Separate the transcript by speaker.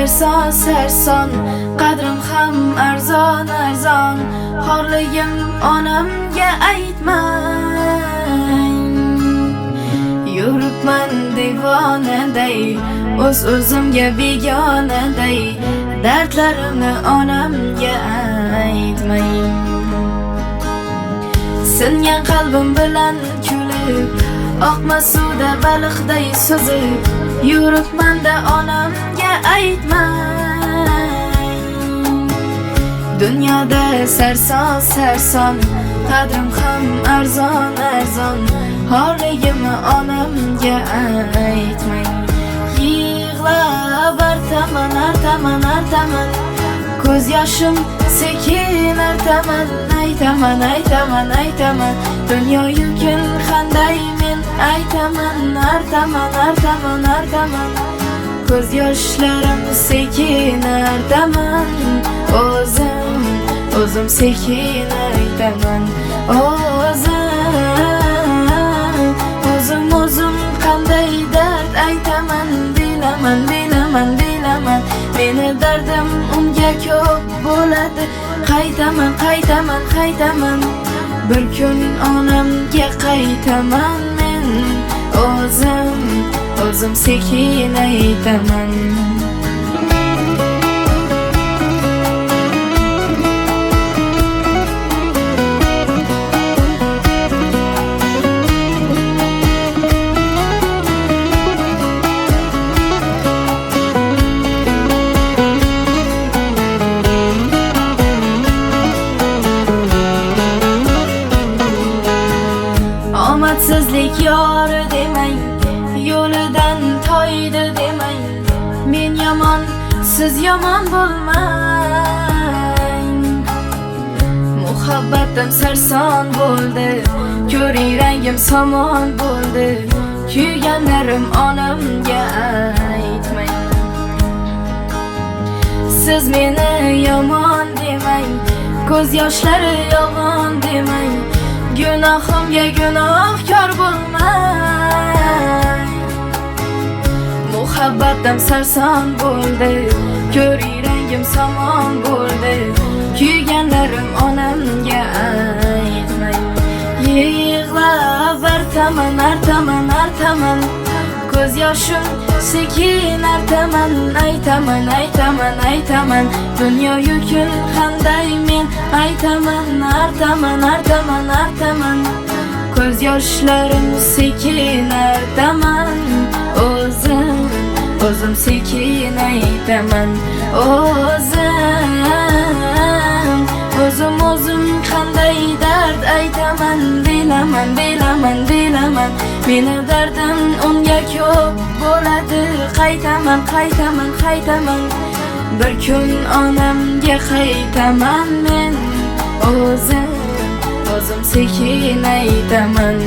Speaker 1: serson serson, qadrim ham arzon arzon. Xorligim onamga aytmang, yuribman devonaday, o'zimga begonaday. Dardlarimni onamga aytmang. Singan qalbim bilan kulib, oqmas suvda baliqday suzib, yuribman-da onamga aytmang. Dunyoda sarson sarson, qadrim ham arzon arzon. Xorligimni onamga aytmang. Yig'lab artaman artaman artaman, ko'z yoshim sekin artaman. Aytaman aytaman aytaman, dunyo yukin qanday men aytaman. Artaman artaman artaman, ko'z yoshlarim sekin artaman. O'zim sekin aytaman. O'zim qanday dard aytaman. Bilaman bilaman bilaman, meni dardim unga ko'p bo'ladi. Qaytaman qaytaman qaytaman, bir kun onamga qaytaman men. O'zim sekin aytaman. Omadsizlik yor demang, yo'lidan toydi demang. Men yomon, siz yomon bo'lmang. Muhabbatim sarson bo'ldi, ko'ring rangim somon bo'ldi. Kuyganlarim onamga aytmang. Siz meni yomon demang, ko'z yoshlari yolg'on demang. Gunohimga gunohkor bo'lmang. Muhabbatim sarson bo'ldi, ko'ring rangim somon bo'ldi. Kuyganlarim onamga aytmang. Yig'lab artaman artaman artaman, ko'z yoshim sekin artaman. Aytaman aytaman aytaman, dunyo yukin qanday men aytaman. Artaman artaman artaman, ko'z yoshlarim sekin artaman. O'zim sekin aytaman. O'zim qanday dard aytaman. Bilaman bilaman bilaman, meni dardim unga ko'p bo'ladi. Qaytaman qaytaman qaytaman, bir kun onamga qaytaman men. O'zim sekin aytaman.